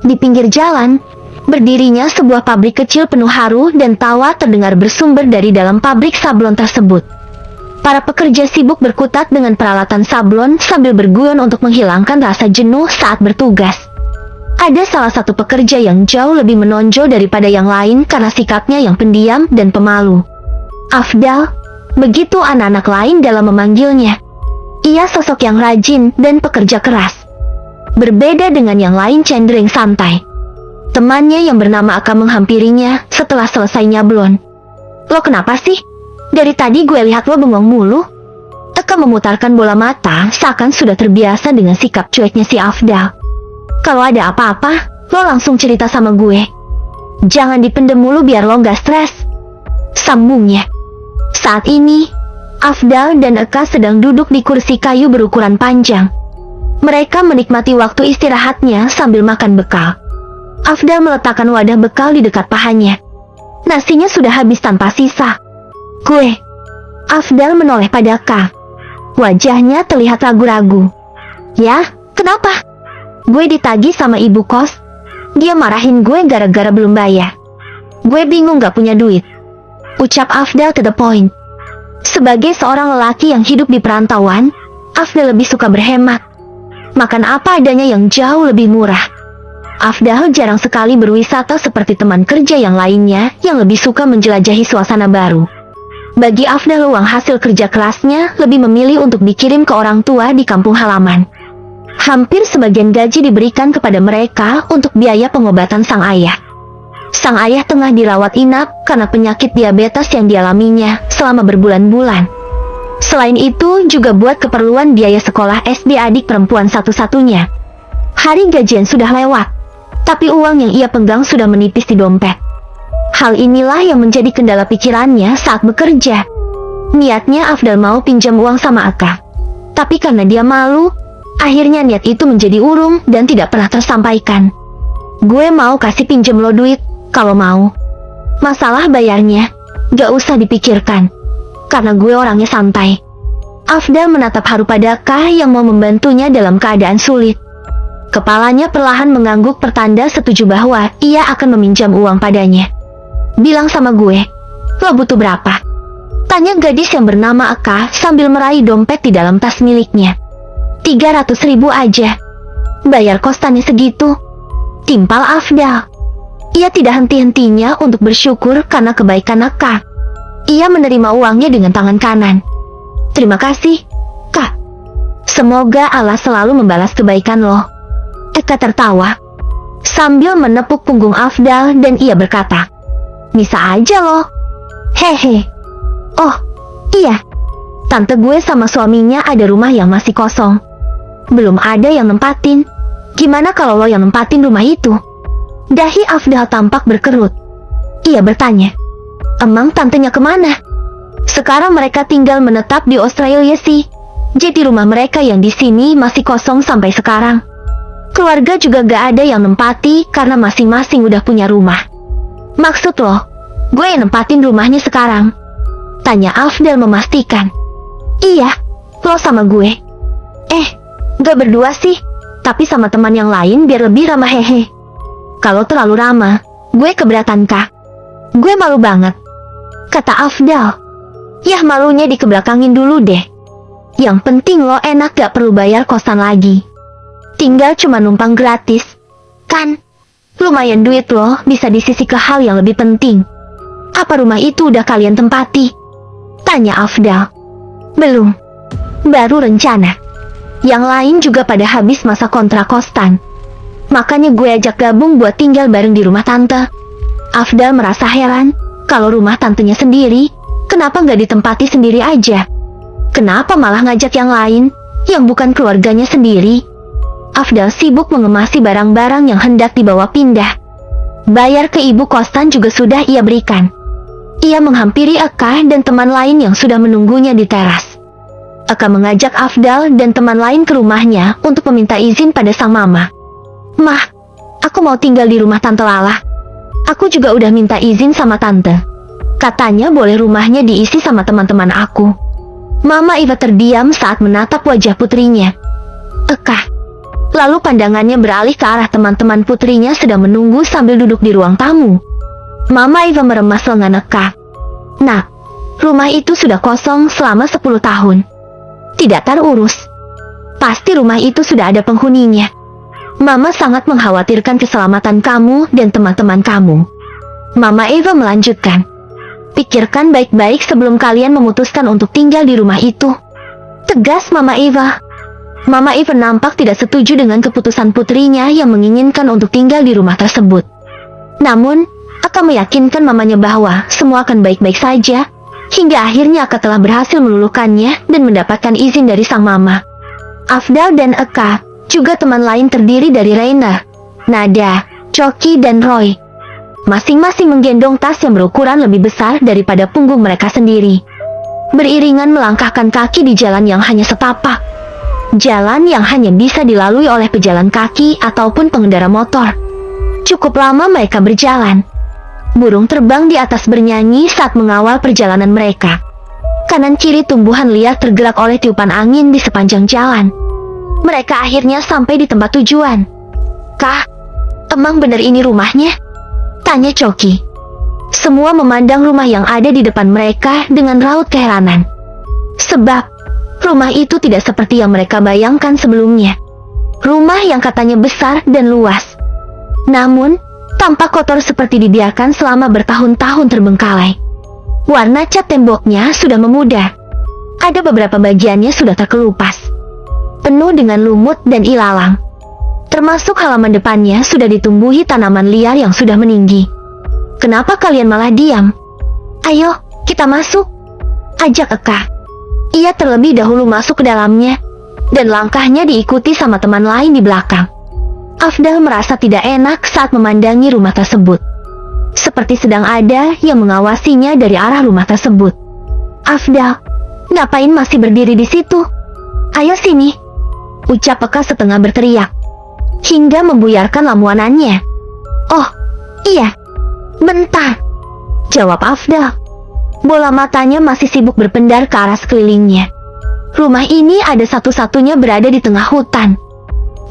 Di pinggir jalan, berdirinya sebuah pabrik kecil penuh haru dan tawa terdengar bersumber dari dalam pabrik sablon tersebut. Para pekerja sibuk berkutat dengan peralatan sablon sambil berguyon untuk menghilangkan rasa jenuh saat bertugas. Ada salah satu pekerja yang jauh lebih menonjol daripada yang lain karena sikapnya yang pendiam dan pemalu. Afdal, begitu anak-anak lain dalam memanggilnya. Ia sosok yang rajin dan pekerja keras. Berbeda dengan yang lain cenderung santai. Temannya yang bernama Aka menghampirinya setelah selesai nyablon. "Lo kenapa sih? Dari tadi gue lihat lo bengong mulu." Aka memutarkan bola mata seakan sudah terbiasa dengan sikap cueknya si Afdal. "Kalau ada apa-apa, lo langsung cerita sama gue. Jangan dipendem mulu biar lo gak stres," sambungnya. Saat ini, Afdal dan Eka sedang duduk di kursi kayu berukuran panjang. Mereka menikmati waktu istirahatnya sambil makan bekal. Afdal meletakkan wadah bekal di dekat pahanya. Nasinya sudah habis tanpa sisa. "Gue." Afdal menoleh pada Eka. Wajahnya terlihat ragu-ragu. "Ya, kenapa?" "Gue ditagih sama ibu kos. Dia marahin gue gara-gara belum bayar. Gue bingung gak punya duit," ucap Afdal to the point. Sebagai seorang lelaki yang hidup di perantauan, Afdal lebih suka berhemat. Makan apa adanya yang jauh lebih murah. Afdal jarang sekali berwisata seperti teman kerja yang lainnya yang lebih suka menjelajahi suasana baru. Bagi Afdal, uang hasil kerja kerasnya lebih memilih untuk dikirim ke orang tua di kampung halaman. Hampir sebagian gaji diberikan kepada mereka untuk biaya pengobatan sang ayah. Sang ayah tengah dirawat inap karena penyakit diabetes yang dialaminya selama berbulan-bulan. Selain itu, juga buat keperluan biaya sekolah SD adik perempuan satu-satunya. Hari gajian sudah lewat, tapi uang yang ia pegang sudah menipis di dompet. Hal inilah yang menjadi kendala pikirannya saat bekerja. Niatnya Afdal mau pinjam uang sama Aka, tapi karena dia malu, akhirnya niat itu menjadi urung dan tidak pernah tersampaikan. "Gue mau kasih pinjam lo duit, kalau mau. Masalah bayarnya, gak usah dipikirkan, karena gue orangnya santai." Afdal menatap haru pada Aka yang mau membantunya dalam keadaan sulit. Kepalanya perlahan mengangguk pertanda setuju bahwa ia akan meminjam uang padanya. "Bilang sama gue, lo butuh berapa?" tanya gadis yang bernama Aka sambil meraih dompet di dalam tas miliknya. 300.000 aja. Bayar kostannya segitu, timpal Afdal. Ia tidak henti-hentinya untuk bersyukur karena kebaikan Aka. Ia menerima uangnya dengan tangan kanan. "Terima kasih, Kak. Semoga Allah selalu membalas kebaikan lo." Eka tertawa sambil menepuk punggung Afdal dan ia berkata, "Bisa aja lo. Hehe. Oh, iya. Tante gue sama suaminya ada rumah yang masih kosong. Belum ada yang nempatin. Gimana kalau lo yang nempatin rumah itu?" Dahi Afdal tampak berkerut. Ia bertanya, "Emang tantenya kemana?" "Sekarang mereka tinggal menetap di Australia sih. Jadi rumah mereka yang di sini masih kosong sampai sekarang. Keluarga juga gak ada yang nempati karena masing-masing udah punya rumah." "Maksud lo, gue yang nempatin rumahnya sekarang?" tanya Afdal memastikan. "Iya, lo sama gue." Gak berdua sih, tapi sama teman yang lain biar lebih ramah." "Hehe. Kalau terlalu ramah, gue keberatan, Kak. Gue malu banget," kata Afdal. "Yah, malunya dikebelakangin dulu deh. Yang penting lo enak gak perlu bayar kosan lagi. Tinggal cuma numpang gratis, kan? Lumayan duit lo bisa disisi ke hal yang lebih penting." "Apa rumah itu udah kalian tempati?" tanya Afdal. "Belum. Baru rencana. Yang lain juga pada habis masa kontrak kostan. Makanya gue ajak gabung buat tinggal bareng di rumah tante." Afdal merasa heran, kalau rumah tantenya sendiri, kenapa nggak ditempati sendiri aja? Kenapa malah ngajak yang lain, yang bukan keluarganya sendiri? Afdal sibuk mengemasi barang-barang yang hendak dibawa pindah. Bayar ke ibu kostan juga sudah ia berikan. Ia menghampiri Eka dan teman lain yang sudah menunggunya di teras. Eka mengajak Afdal dan teman lain ke rumahnya untuk meminta izin pada sang mama. "Mah, aku mau tinggal di rumah Tante Lala. Aku juga udah minta izin sama tante. Katanya boleh rumahnya diisi sama teman-teman aku." Mama Iva terdiam saat menatap wajah putrinya. "Eka, Lalu pandangannya beralih ke arah teman-teman putrinya sedang menunggu sambil duduk di ruang tamu. Mama Eva meremas lengan Eka. Nah, rumah itu sudah kosong selama 10 tahun. Tidak terurus. Pasti rumah itu sudah ada penghuninya. Mama sangat mengkhawatirkan keselamatan kamu dan teman-teman kamu. Mama Eva melanjutkan. Pikirkan baik-baik sebelum kalian memutuskan untuk tinggal di rumah itu. Tegas Mama Eva. Mama Eva nampak tidak setuju dengan keputusan putrinya yang menginginkan untuk tinggal di rumah tersebut. Namun, Eka meyakinkan mamanya bahwa semua akan baik-baik saja, hingga akhirnya Eka telah berhasil meluluhkannya dan mendapatkan izin dari sang mama. Afdal dan Eka, juga teman lain terdiri dari Reina, Nada, Coki dan Roy. Masing-masing menggendong tas yang berukuran lebih besar daripada punggung mereka sendiri. Beriringan melangkahkan kaki di jalan yang hanya setapak. Jalan yang hanya bisa dilalui oleh pejalan kaki ataupun pengendara motor. Cukup lama mereka berjalan. Burung terbang di atas bernyanyi saat mengawal perjalanan mereka. Kanan kiri tumbuhan liar tergerak oleh tiupan angin di sepanjang jalan. Mereka akhirnya sampai di tempat tujuan. Kah, emang benar ini rumahnya? Tanya Coki. Semua memandang rumah yang ada di depan mereka dengan raut keheranan. Sebab rumah itu tidak seperti yang mereka bayangkan sebelumnya. Rumah yang katanya besar dan luas, namun tampak kotor seperti dibiarkan selama bertahun-tahun terbengkalai. Warna cat temboknya sudah memudar. Ada beberapa bagiannya sudah terkelupas, penuh dengan lumut dan ilalang. Termasuk halaman depannya sudah ditumbuhi tanaman liar yang sudah meninggi. Kenapa kalian malah diam? Ayo, kita masuk, ajak Eka. Ia terlebih dahulu masuk ke dalamnya, dan langkahnya diikuti sama teman lain di belakang. Afdal merasa tidak enak saat memandangi rumah tersebut. Seperti sedang ada yang mengawasinya dari arah rumah tersebut. Afdal, ngapain masih berdiri di situ? Ayo sini, ucap Eka setengah berteriak, hingga membuyarkan lamuanannya. Oh, iya, bentar, jawab Afdal. Bola matanya masih sibuk berpendar ke arah sekelilingnya. Rumah ini ada satu-satunya berada di tengah hutan,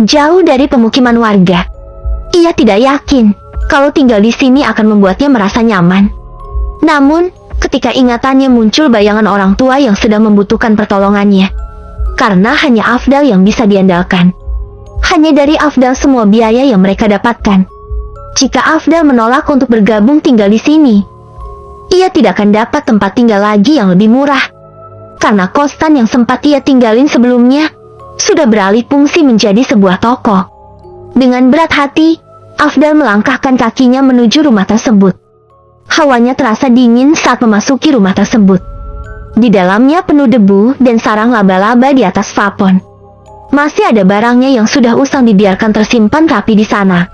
jauh dari pemukiman warga. Ia tidak yakin kalau tinggal di sini akan membuatnya merasa nyaman. Namun, ketika ingatannya muncul bayangan orang tua yang sedang membutuhkan pertolongannya, karena hanya Afdal yang bisa diandalkan. Hanya dari Afdal semua biaya yang mereka dapatkan. Jika Afdal menolak untuk bergabung tinggal di sini, ia tidak akan dapat tempat tinggal lagi yang lebih murah. Karena kosan yang sempat ia tinggalin sebelumnya sudah beralih fungsi menjadi sebuah toko. Dengan berat hati, Afdal melangkahkan kakinya menuju rumah tersebut. Hawanya terasa dingin saat memasuki rumah tersebut. Di dalamnya penuh debu dan sarang laba-laba di atas plafon. Masih ada barangnya yang sudah usang dibiarkan tersimpan rapi di sana.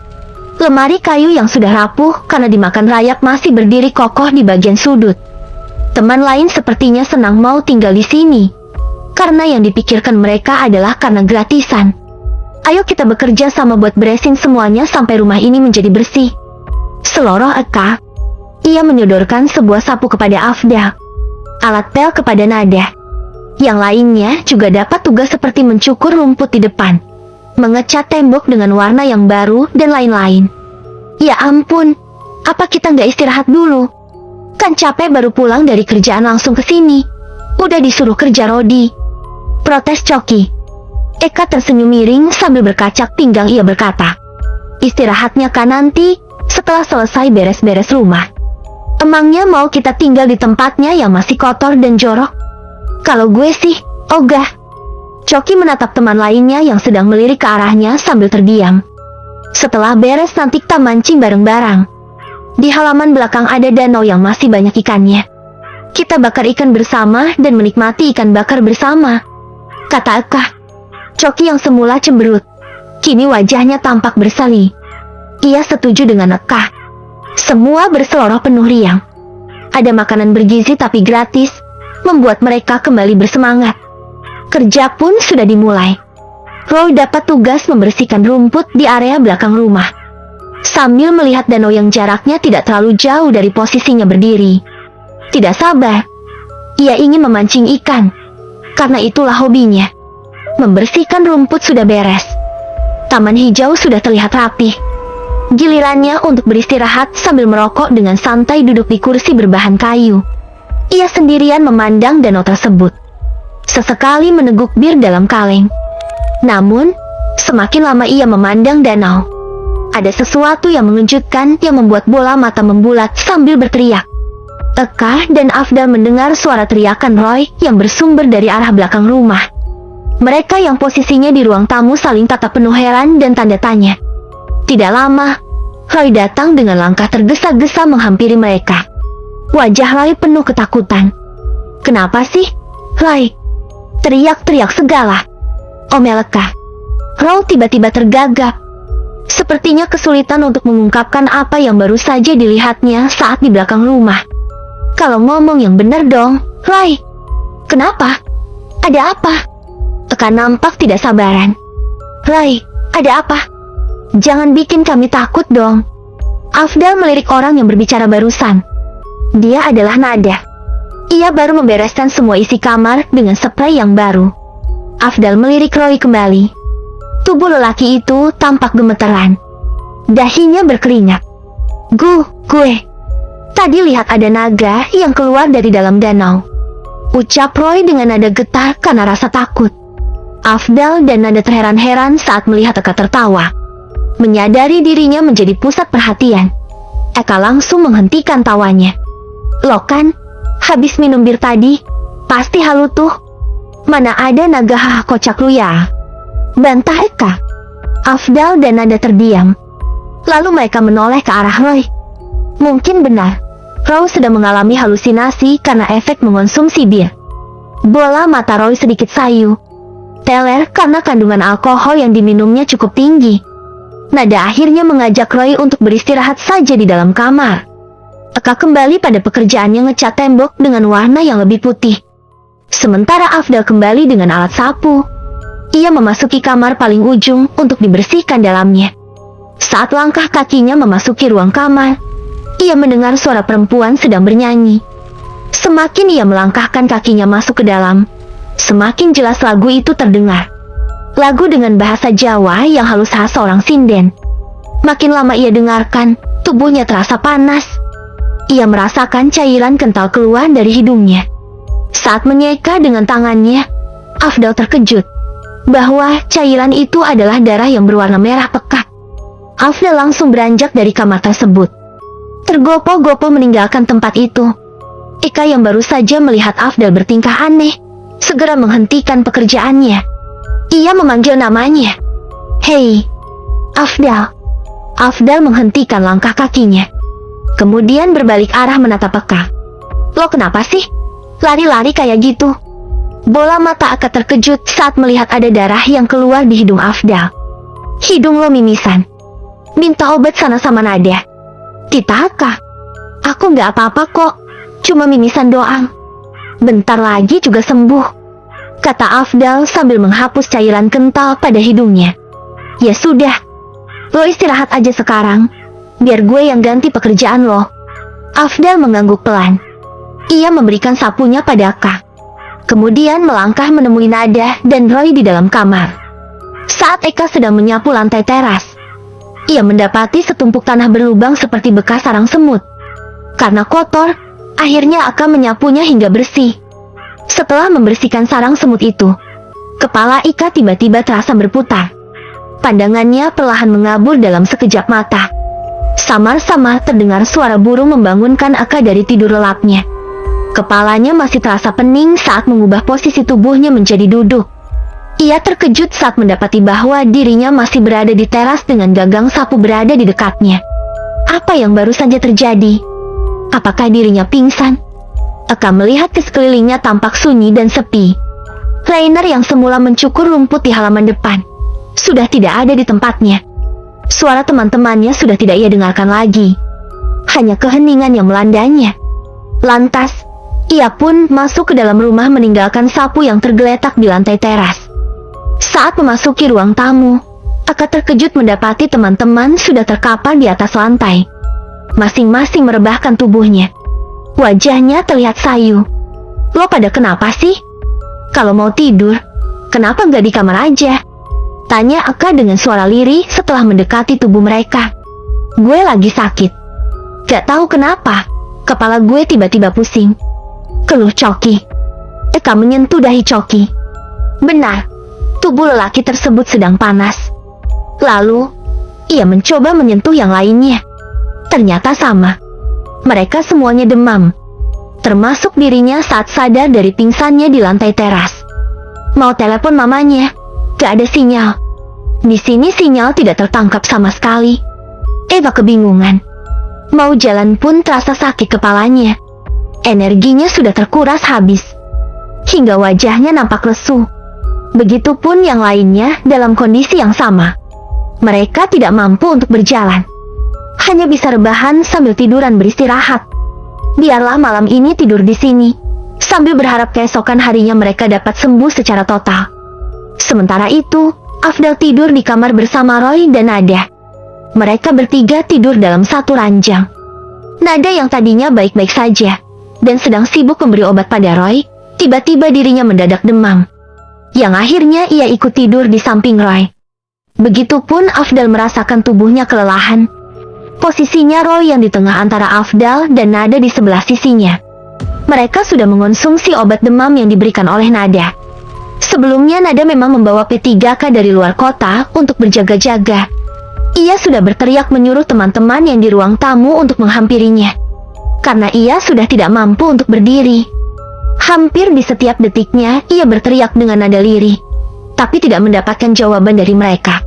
Lemari kayu yang sudah rapuh karena dimakan rayap masih berdiri kokoh di bagian sudut. Teman lain sepertinya senang mau tinggal di sini, karena yang dipikirkan mereka adalah karena gratisan. Ayo kita bekerja sama buat beresin semuanya sampai rumah ini menjadi bersih, seloroh Eka. Ia menyodorkan sebuah sapu kepada Afdal, alat pel kepada Nada. Yang lainnya juga dapat tugas seperti mencukur rumput di depan, mengecat tembok dengan warna yang baru, dan lain-lain. Ya ampun, apa kita nggak istirahat dulu? Kan capek baru pulang dari kerjaan langsung ke sini. Udah disuruh kerja Rodi, protes Coki. Eka tersenyum miring sambil berkacak pinggang. Ia berkata, istirahatnya kan nanti, setelah selesai beres-beres rumah. Emangnya mau kita tinggal di tempatnya yang masih kotor dan jorok? Kalau gue sih, ogah. Coki menatap teman lainnya yang sedang melirik ke arahnya sambil terdiam. Setelah beres nanti kita mancing bareng-bareng. Di halaman belakang ada danau yang masih banyak ikannya. Kita bakar ikan bersama dan menikmati ikan bakar bersama, kata Eka. Coki yang semula cemberut, kini wajahnya tampak berseri. Ia setuju dengan Eka. Semua berseloroh penuh riang. Ada makanan bergizi tapi gratis, membuat mereka kembali bersemangat. Kerja pun sudah dimulai. Roy dapat tugas membersihkan rumput di area belakang rumah, sambil melihat danau yang jaraknya tidak terlalu jauh dari posisinya berdiri. Tidak sabar, ia ingin memancing ikan, karena itulah hobinya. Membersihkan rumput sudah beres. Taman hijau sudah terlihat rapi. Gilirannya untuk beristirahat sambil merokok dengan santai duduk di kursi berbahan kayu. Ia sendirian memandang danau tersebut. Sesekali meneguk bir dalam kaleng. Namun, semakin lama ia memandang danau, ada sesuatu yang mengejutkan yang membuat bola mata membulat sambil berteriak. Eka dan Afdal mendengar suara teriakan Roy yang bersumber dari arah belakang rumah. Mereka yang posisinya di ruang tamu saling tatap penuh heran dan tanda tanya. Tidak lama, Roy datang dengan langkah tergesa-gesa menghampiri mereka. Wajah Roy penuh ketakutan. "Kenapa sih, Roy?" Teriak-teriak segala. Omel Eka. Roy tiba-tiba tergagap. Sepertinya kesulitan untuk mengungkapkan apa yang baru saja dilihatnya saat di belakang rumah. "Kalau ngomong yang benar dong, Roy. Kenapa? Ada apa?" Eka nampak tidak sabaran. "Roy, ada apa? Jangan bikin kami takut dong." Afdal melirik orang yang berbicara barusan. Dia adalah Nada. Ia baru membereskan semua isi kamar dengan spray yang baru. Afdal melirik Roy kembali. Tubuh lelaki itu tampak gemeteran. Dahinya berkeringat. Gue. Tadi lihat ada naga yang keluar dari dalam danau," ucap Roy dengan nada getar karena rasa takut. Afdal dan Nada terheran-heran saat melihat Eka tertawa. Menyadari dirinya menjadi pusat perhatian, Eka langsung menghentikan tawanya. "Lo kan, habis minum bir tadi, pasti halu tuh. Mana ada naga haha kocak lu ya," bantah Eka. Afdal dan Nada terdiam. Lalu mereka menoleh ke arah Roy. Mungkin benar, Roy sedang mengalami halusinasi karena efek mengonsumsi bir. Bola mata Roy sedikit sayu. Teler karena kandungan alkohol yang diminumnya cukup tinggi. Nada akhirnya mengajak Roy untuk beristirahat saja di dalam kamar. Eka kembali pada pekerjaannya ngecat tembok dengan warna yang lebih putih. Sementara Afdal kembali dengan alat sapu. Ia memasuki kamar paling ujung untuk dibersihkan dalamnya. Saat langkah kakinya memasuki ruang kamar, ia mendengar suara perempuan sedang bernyanyi. Semakin ia melangkahkan kakinya masuk ke dalam, semakin jelas lagu itu terdengar. Lagu dengan bahasa Jawa yang halus khas orang sinden. Makin lama ia dengarkan, tubuhnya terasa panas. Ia merasakan cairan kental keluar dari hidungnya. Saat menyeka dengan tangannya, Afdal terkejut bahwa cairan itu adalah darah yang berwarna merah pekat. Afdal langsung beranjak dari kamar tersebut, tergopoh-gopoh meninggalkan tempat itu. Eka yang baru saja melihat Afdal bertingkah aneh, segera menghentikan pekerjaannya. Ia memanggil namanya. "Hei, Afdal." Afdal menghentikan langkah kakinya, kemudian berbalik arah menatap Eka. "Lo kenapa sih? Lari-lari kayak gitu?" Bola mata Eka terkejut saat melihat ada darah yang keluar di hidung Afdal. "Hidung lo mimisan. Minta obat sana sama Nada." "Tita Eka, aku nggak apa-apa kok. Cuma mimisan doang. Bentar lagi juga sembuh," kata Afdal sambil menghapus cairan kental pada hidungnya. "Ya sudah, lo istirahat aja sekarang. Biar gue yang ganti pekerjaan lo." Afdal mengangguk pelan. Ia memberikan sapunya pada Eka, kemudian melangkah menemui Nada dan Roy di dalam kamar. Saat Eka sedang menyapu lantai teras, ia mendapati setumpuk tanah berlubang seperti bekas sarang semut. Karena kotor, akhirnya Eka menyapunya hingga bersih. Setelah membersihkan sarang semut itu, kepala Eka tiba-tiba terasa berputar. Pandangannya perlahan mengabur dalam sekejap mata. Samar-samar terdengar suara burung membangunkan Eka dari tidur lelapnya. Kepalanya masih terasa pening saat mengubah posisi tubuhnya menjadi duduk. Ia terkejut saat mendapati bahwa dirinya masih berada di teras dengan gagang sapu berada di dekatnya. Apa yang baru saja terjadi? Apakah dirinya pingsan? Eka melihat ke sekelilingnya tampak sunyi dan sepi. Rainer yang semula mencukur rumput di halaman depan sudah tidak ada di tempatnya. Suara teman-temannya sudah tidak ia dengarkan lagi. Hanya keheningan yang melandanya. Lantas, ia pun masuk ke dalam rumah meninggalkan sapu yang tergeletak di lantai teras. Saat memasuki ruang tamu, Eka terkejut mendapati teman-teman sudah terkapar di atas lantai. Masing-masing merebahkan tubuhnya. Wajahnya terlihat sayu. "Lo pada kenapa sih? Kalau mau tidur, kenapa nggak di kamar aja?" Tanya Eka dengan suara lirih setelah mendekati tubuh mereka. Gue lagi sakit. Gak tahu kenapa, kepala gue tiba-tiba pusing. Keluh Choki. Eka menyentuh dahi Choki. Benar, tubuh lelaki tersebut sedang panas. Lalu, ia mencoba menyentuh yang lainnya. Ternyata sama. Mereka semuanya demam. Termasuk dirinya saat sadar dari pingsannya di lantai teras. Mau telepon mamanya, gak ada sinyal. Di sini sinyal tidak tertangkap sama sekali. Eva kebingungan. Mau jalan pun terasa sakit kepalanya. Energinya sudah terkuras habis. Hingga wajahnya nampak lesu. Begitupun yang lainnya dalam kondisi yang sama. Mereka tidak mampu untuk berjalan. Hanya bisa rebahan sambil tiduran beristirahat. Biarlah malam ini tidur di sini, sambil berharap keesokan harinya mereka dapat sembuh secara total. Sementara itu, Afdal tidur di kamar bersama Roy dan Nada. Mereka bertiga tidur dalam satu ranjang. Nada yang tadinya baik-baik saja dan sedang sibuk memberi obat pada Roy, tiba-tiba dirinya mendadak demam. Yang akhirnya ia ikut tidur di samping Roy. Begitupun Afdal merasakan tubuhnya kelelahan. Posisinya Roy yang di tengah antara Afdal dan Nada di sebelah sisinya. Mereka sudah mengonsumsi obat demam yang diberikan oleh Nada. Sebelumnya Nada memang membawa P3K dari luar kota untuk berjaga-jaga. Ia sudah berteriak menyuruh teman-teman yang di ruang tamu untuk menghampirinya. Karena ia sudah tidak mampu untuk berdiri. Hampir di setiap detiknya ia berteriak dengan nada lirih, tapi tidak mendapatkan jawaban dari mereka.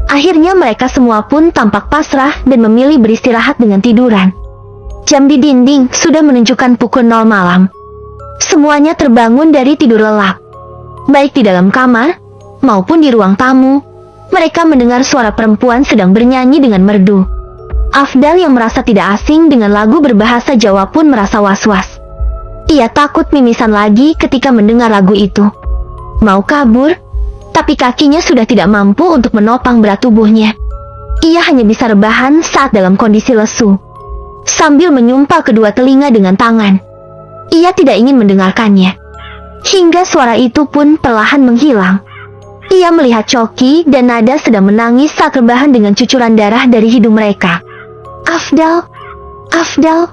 Akhirnya mereka semua pun tampak pasrah dan memilih beristirahat dengan tiduran. Jam di dinding sudah menunjukkan pukul 0 malam. Semuanya terbangun dari tidur lelap. Baik di dalam kamar maupun di ruang tamu, mereka mendengar suara perempuan sedang bernyanyi dengan merdu. Afdal yang merasa tidak asing dengan lagu berbahasa Jawa pun merasa was-was. Ia takut mimisan lagi ketika mendengar lagu itu. Mau kabur, tapi kakinya sudah tidak mampu untuk menopang berat tubuhnya. Ia hanya bisa rebahan saat dalam kondisi lesu. Sambil menyumpal kedua telinga dengan tangan. Ia tidak ingin mendengarkannya. Hingga suara itu pun perlahan menghilang. Ia melihat Choki dan Nada sedang menangis saat rebahan dengan cucuran darah dari hidung mereka. Afdal, Afdal,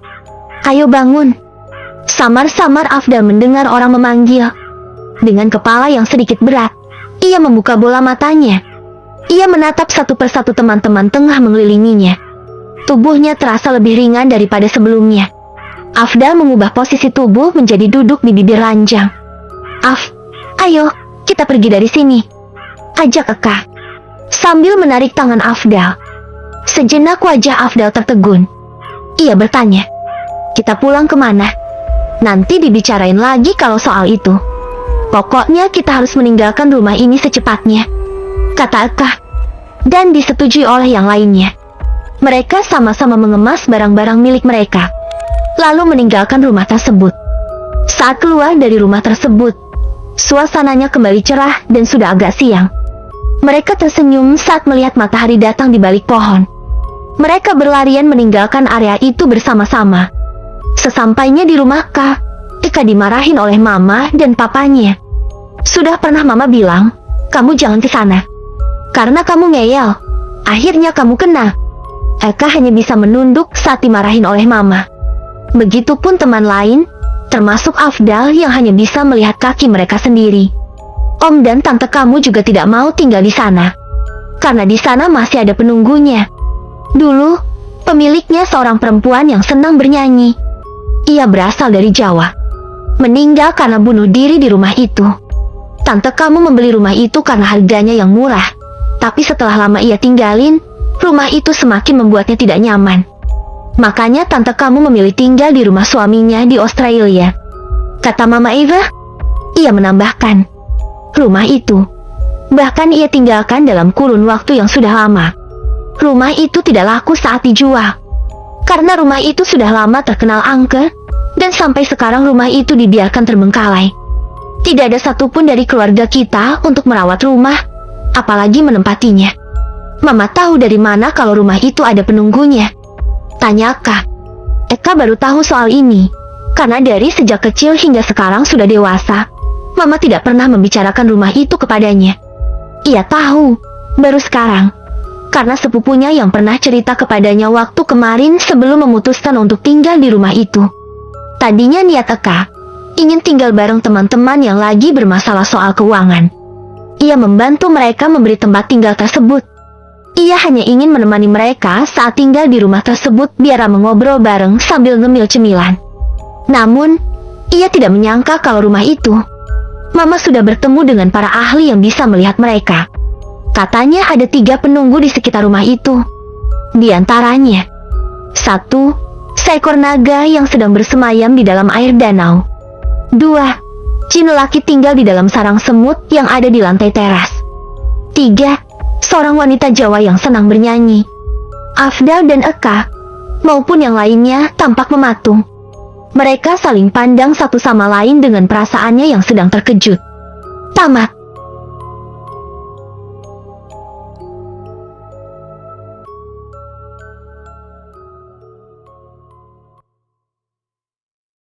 ayo bangun. Samar-samar Afdal mendengar orang memanggil. Dengan kepala yang sedikit berat, ia membuka bola matanya. Ia menatap satu persatu teman-teman tengah mengelilinginya. Tubuhnya terasa lebih ringan daripada sebelumnya. Afdal mengubah posisi tubuh menjadi duduk di bibir ranjang. Ayo, kita pergi dari sini, ajak Eka. Sambil menarik tangan Afdal. Sejenak wajah Afdal tertegun. Ia bertanya, kita pulang kemana? Nanti dibicarain lagi kalau soal itu. Pokoknya kita harus meninggalkan rumah ini secepatnya, kata Eka. Dan disetujui oleh yang lainnya. Mereka sama-sama mengemas barang-barang milik mereka, lalu meninggalkan rumah tersebut. Saat keluar dari rumah tersebut, suasananya kembali cerah dan sudah agak siang. Mereka tersenyum saat melihat matahari datang di balik pohon. Mereka berlarian meninggalkan area itu bersama-sama. Sesampainya di rumah Eka dimarahin oleh mama dan papanya. Sudah pernah mama bilang, kamu jangan ke sana. Karena kamu ngeyel, akhirnya kamu kena. Eka hanya bisa menunduk saat dimarahin oleh mama. Begitupun teman lain, termasuk Afdal yang hanya bisa melihat kaki mereka sendiri. Om dan tante kamu juga tidak mau tinggal di sana. Karena di sana masih ada penunggunya. Dulu, pemiliknya seorang perempuan yang senang bernyanyi. Ia berasal dari Jawa. Meninggal karena bunuh diri di rumah itu. Tante kamu membeli rumah itu karena harganya yang murah. Tapi setelah lama ia tinggalin, rumah itu semakin membuatnya tidak nyaman. Makanya tante kamu memilih tinggal di rumah suaminya di Australia, kata Mama Eva. Ia menambahkan, rumah itu bahkan ia tinggalkan dalam kurun waktu yang sudah lama. Rumah itu tidak laku saat dijual, karena rumah itu sudah lama terkenal angker, dan sampai sekarang rumah itu dibiarkan terbengkalai. Tidak ada satupun dari keluarga kita untuk merawat rumah, apalagi menempatinya. Mama tahu dari mana kalau rumah itu ada penunggunya? Tanya Eka. Eka baru tahu soal ini, karena dari sejak kecil hingga sekarang sudah dewasa, Mama tidak pernah membicarakan rumah itu kepadanya. Ia tahu, baru sekarang, karena sepupunya yang pernah cerita kepadanya waktu kemarin sebelum memutuskan untuk tinggal di rumah itu. Tadinya niat Eka ingin tinggal bareng teman-teman yang lagi bermasalah soal keuangan. Ia membantu mereka memberi tempat tinggal tersebut. Ia hanya ingin menemani mereka saat tinggal di rumah tersebut biar mengobrol bareng sambil ngemil cemilan. Namun, ia tidak menyangka kalau rumah itu, Mama sudah bertemu dengan para ahli yang bisa melihat mereka. Katanya ada 3 penunggu di sekitar rumah itu. Di antaranya, 1. Seekor naga yang sedang bersemayam di dalam air danau. 2. Jin lelaki tinggal di dalam sarang semut yang ada di lantai teras. 3. Seorang wanita Jawa yang senang bernyanyi. Afdal dan Eka, maupun yang lainnya tampak mematung. Mereka saling pandang satu sama lain dengan perasaannya yang sedang terkejut. Tamat.